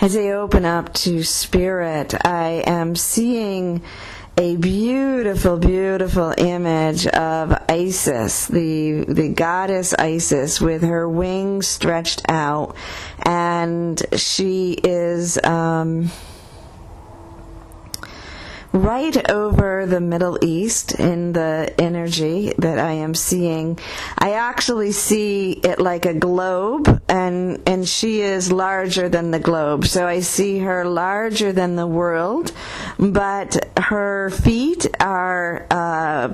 As I open up to spirit, I am seeing a beautiful, beautiful image of Isis, the goddess Isis, with her wings stretched out, and she is right over the Middle East in the energy that I am seeing. I actually see it like a globe, and she is larger than the globe. So I see her larger than the world, but her feet are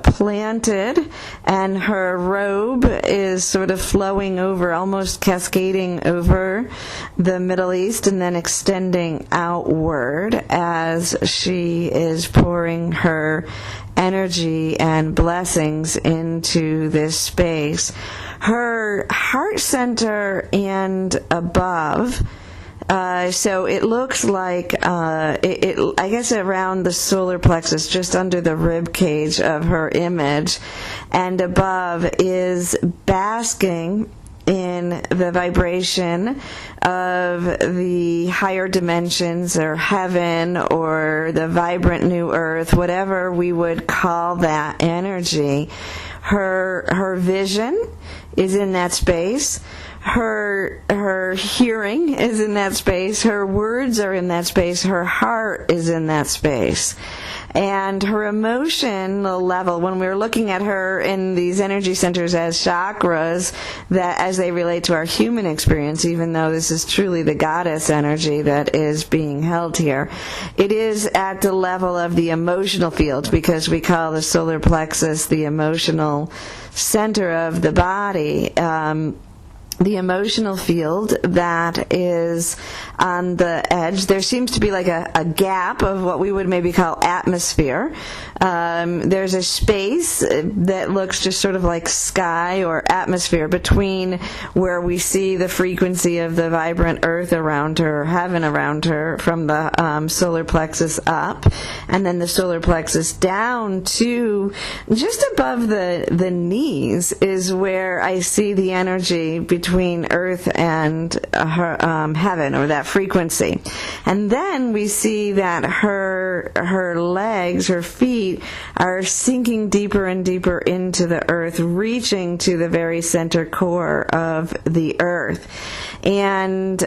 planted, and her robe is sort of flowing over, almost cascading over the Middle East, and then extending outward as she is pouring her energy and blessings into this space. Her heart center and above, so it looks like, I guess around the solar plexus, just under the rib cage of her image, and above is basking in the vibration of the higher dimensions, or heaven, or the vibrant new earth, whatever we would call that energy. Her vision is in that space. Her hearing is in that space. Her words are in that space. Her heart is in that space. And her emotional level, when we're looking at her in these energy centers as chakras, that as they relate to our human experience, even though this is truly the goddess energy that is being held here, it is at the level of the emotional field, because we call the solar plexus the emotional center of the body. The emotional field that is on the edge. There seems to be like a gap of what we would maybe call atmosphere. There's a space that looks just sort of like sky or atmosphere between where we see the frequency of the vibrant earth around her, heaven around her, from the solar plexus up, and then the solar plexus down to just above the knees is where I see the energy between earth and her heaven, or that frequency. And then we see that her legs, her feet, are sinking deeper and deeper into the earth, reaching to the very center core of the earth. And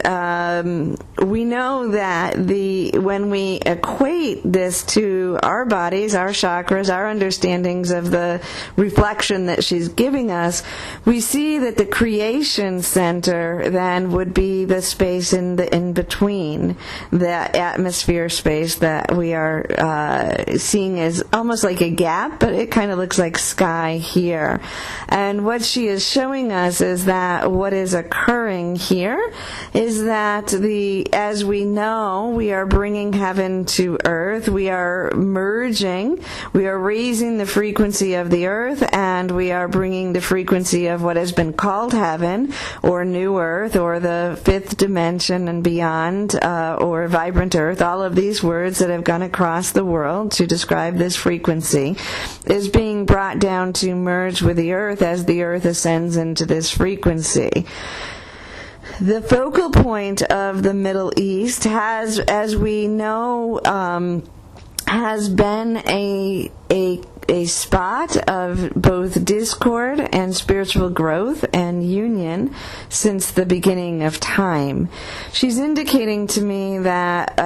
we know that when we equate this to our bodies, our chakras, our understandings of the reflection that she's giving us, we see that the creation center then would be the space in between, the atmosphere space that we are seeing as almost like a gap, but it kind of looks like sky here. And what she is showing us is that what is occurring here is that as we know, we are bringing heaven to earth. We are merging. We are raising the frequency of the earth, and we are bringing the frequency of what has been called heaven, or new earth, or the fifth dimension and beyond, or vibrant earth. All of these words that have gone across the world to describe this frequency is being brought down to merge with the earth as the earth ascends into this frequency. The focal point of the Middle East has, as we know, has been a spot of both discord and spiritual growth and union since the beginning of time. She's indicating to me that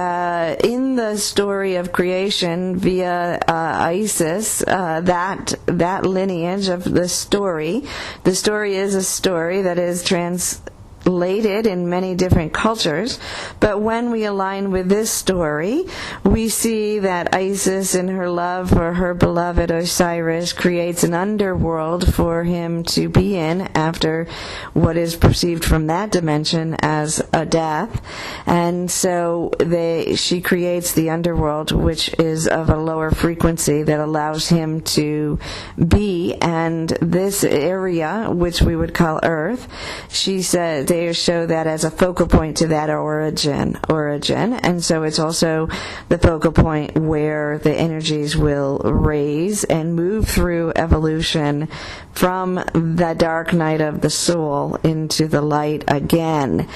in the story of creation via Isis, that lineage of the story is a story that is translated in many different cultures, but when we align with this story, we see that Isis, in her love for her beloved Osiris, creates an underworld for him to be in after what is perceived from that dimension as a death. And so she creates the underworld, which is of a lower frequency that allows him to be. And this area, which we would call Earth, she said they show that as a focal point to that origin, and so it's also the focal point where the energies will raise and move through evolution from the dark night of the soul into the light again.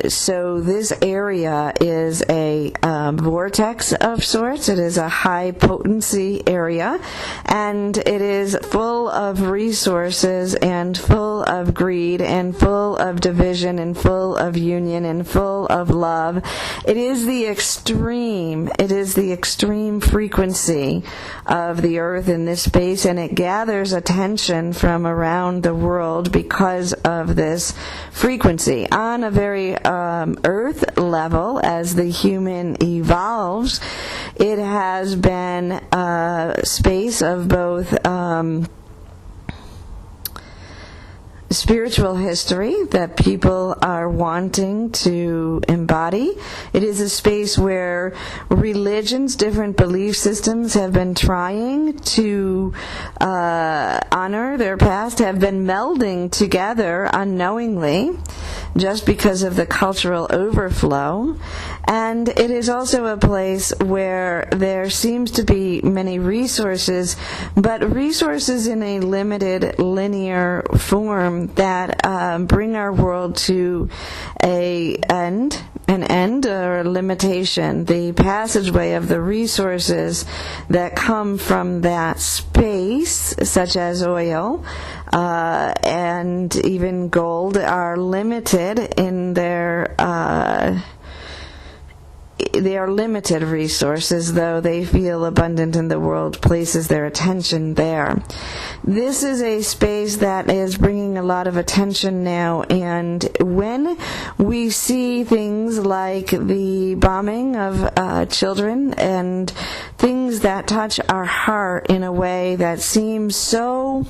So this area is a vortex of sorts. It is a high potency area, and it is full of resources and full of greed and full of division and full of union and full of love. It is the extreme frequency of the earth in this space, and it gathers attention from around the world because of this frequency. On a very earth level, as the human evolves, it has been a space of both spiritual history that people are wanting to embody. It is a space where religions, different belief systems have been trying to honor their past, have been melding together unknowingly just because of the cultural overflow. And it is also a place where there seems to be many resources, but resources in a limited, linear form that bring our world to an end or a limitation. The passageway of the resources that come from that space, such as oil and even gold, are limited in their they are limited resources, though they feel abundant and the world places their attention there. This is a space that is bringing a lot of attention now, and when we see things like the bombing of children and things that touch our heart in a way that seems so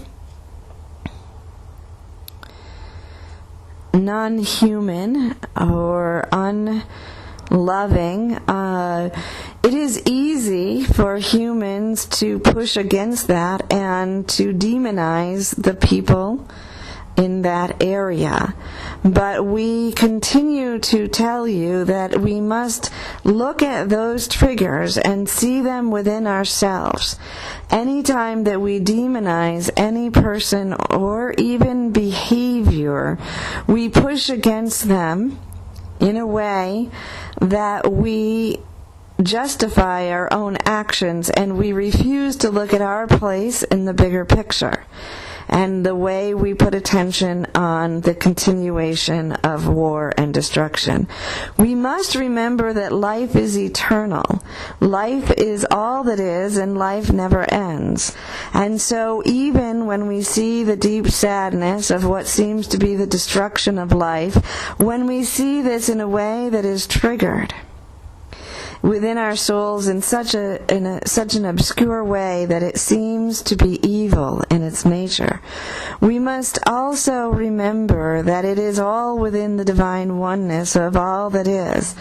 non-human or unloving, it is easy for humans to push against that and to demonize the people in that area. But we continue to tell you that we must look at those triggers and see them within ourselves. Anytime that we demonize any person or even behavior, we push against them in a way that we justify our own actions, and we refuse to look at our place in the bigger picture and the way we put attention on the continuation of war and destruction. We must remember that life is eternal. Life is all that is, and life never ends. And so even when we see the deep sadness of what seems to be the destruction of life, when we see this in a way that is triggered within our souls in such an obscure way that it seems to be evil in its nature, we must also remember that it is all within the divine oneness of all that is.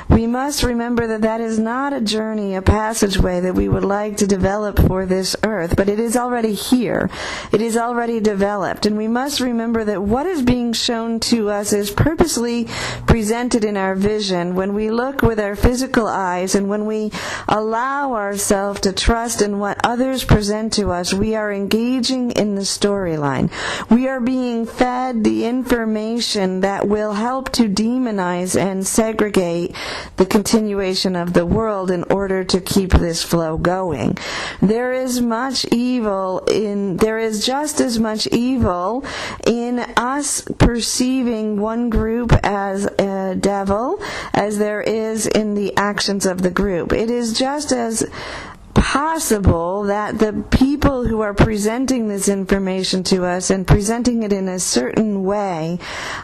We must remember that that is not a journey, a passageway that we would like to develop for this earth, but it is already here. It is already developed, and we must remember that what is being shown to us is purposely presented in our vision when we look with our physical eyes, and when we allow ourselves to trust in what others present to us. We are engaging in the storyline. We are being fed the information that will help to demonize and segregate the continuation of the world in order to keep this flow going. There is just as much evil in us perceiving one group as a devil as there is in the actions of the group. It is just as possible that the people who are presenting this information to us and presenting it in a certain way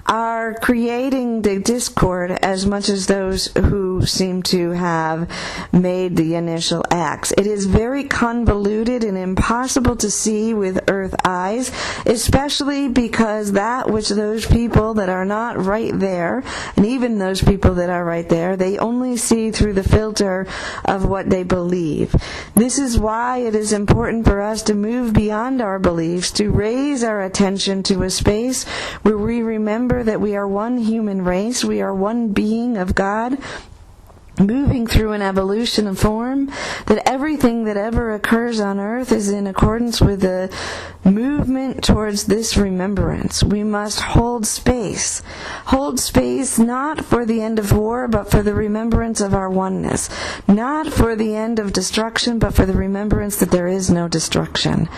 are creating the discord as much as those who seem to have made the initial acts. It is very convoluted and impossible to see with earth eyes, especially because that which those people that are not right there, and even those people that are right there, they only see through the filter of what they believe. This is why it is important for us to move beyond our beliefs, to raise our attention to a space where we remember that we are one human race, we are one being of God, moving through an evolution of form, that everything that ever occurs on earth is in accordance with the movement towards this remembrance. We must hold space. Hold space not for the end of war, but for the remembrance of our oneness. Not for the end of destruction, but for the remembrance that there is no destruction.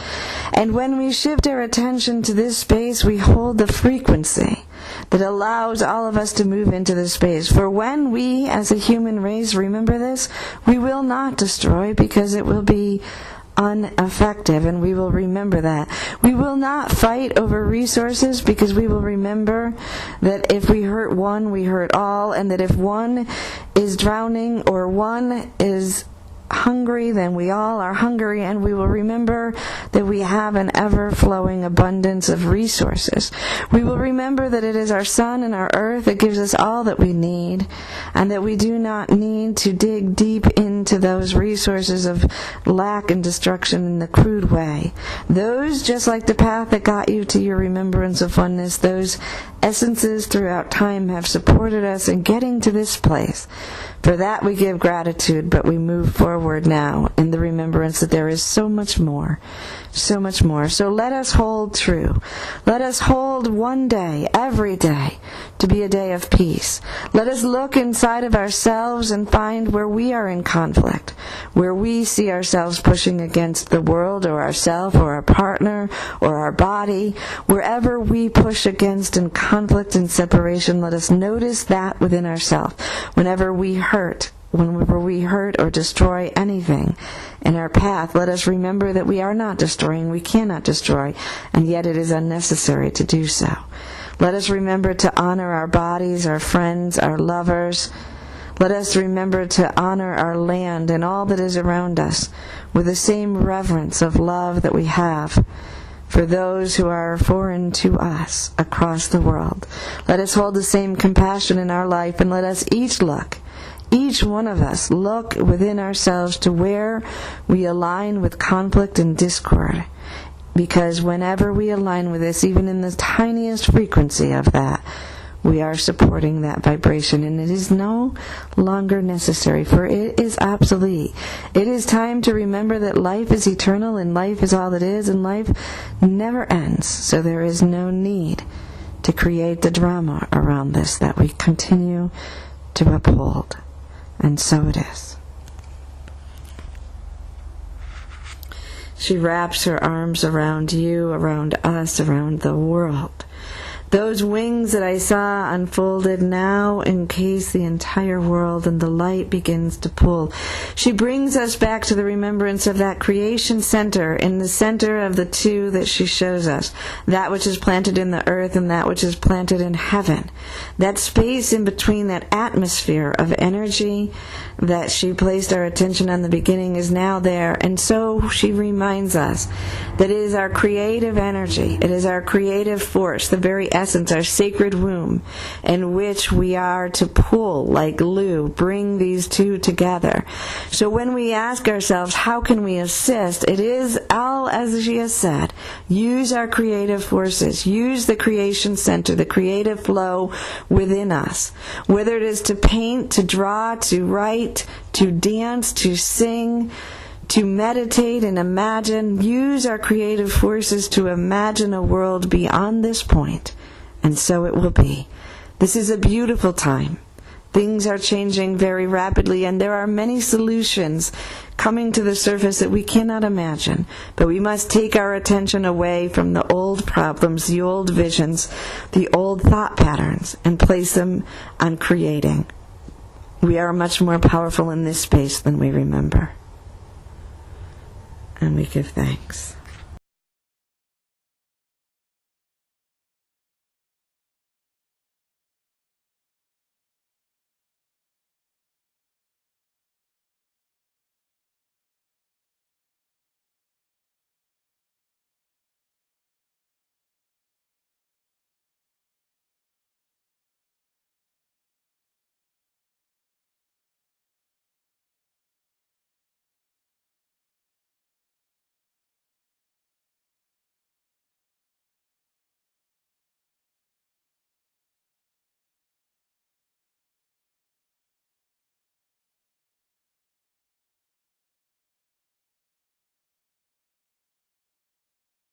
And when we shift our attention to this space, we hold the frequency that allows all of us to move into this space. For when we, as a human race, remember this, we will not destroy, because it will be ineffective, and we will remember that. We will not fight over resources, because we will remember that if we hurt one, we hurt all, and that if one is drowning or one is hungry, then we all are hungry, and we will remember that we have an ever-flowing abundance of resources. We will remember that it is our sun and our earth that gives us all that we need, and that we do not need to dig deep into those resources of lack and destruction in the crude way. Those, just like the path that got you to your remembrance of oneness, those essences throughout time have supported us in getting to this place. For that we give gratitude, but we move forward now in the remembrance that there is so much more, so much more. So let us hold true. Let us hold one day, every day, to be a day of peace. Let us look inside of ourselves and find where we are in conflict, where we see ourselves pushing against the world or ourself or our partner or our body. Wherever we push against in conflict and separation, let us notice that within ourselves. Whenever we hurt or destroy anything in our path, let us remember that we are not destroying, we cannot destroy, and yet it is unnecessary to do so. Let us remember to honor our bodies, our friends, our lovers. Let us remember to honor our land and all that is around us with the same reverence of love that we have for those who are foreign to us across the world. Let us hold the same compassion in our life, and let us each one of us look within ourselves to where we align with conflict and discord. Because whenever we align with this, even in the tiniest frequency of that, we are supporting that vibration, and it is no longer necessary, for it is obsolete. It is time to remember that life is eternal, and life is all that is, and life never ends. So there is no need to create the drama around this that we continue to uphold. And so it is. She wraps her arms around you, around us, around the world. Those wings that I saw unfolded now encase the entire world, and the light begins to pull. She brings us back to the remembrance of that creation center, in the center of the two that she shows us, that which is planted in the earth and that which is planted in heaven. That space in between, that atmosphere of energy that she placed our attention on the beginning, is now there. And so she reminds us that it is our creative energy, it is our creative force, the very essence, our sacred womb, in which we are to pull like glue, bring these two together. So when we ask ourselves, how can we assist? It is all, as she has said, use our creative forces, use the creation center, the creative flow within us. Whether it is to paint, to draw, to write, to dance, to sing, to meditate and imagine, use our creative forces to imagine a world beyond this point. And so it will be. This is a beautiful time. Things are changing very rapidly, and there are many solutions coming to the surface that we cannot imagine. But we must take our attention away from the old problems, the old visions, the old thought patterns, and place them on creating. We are much more powerful in this space than we remember. And we give thanks.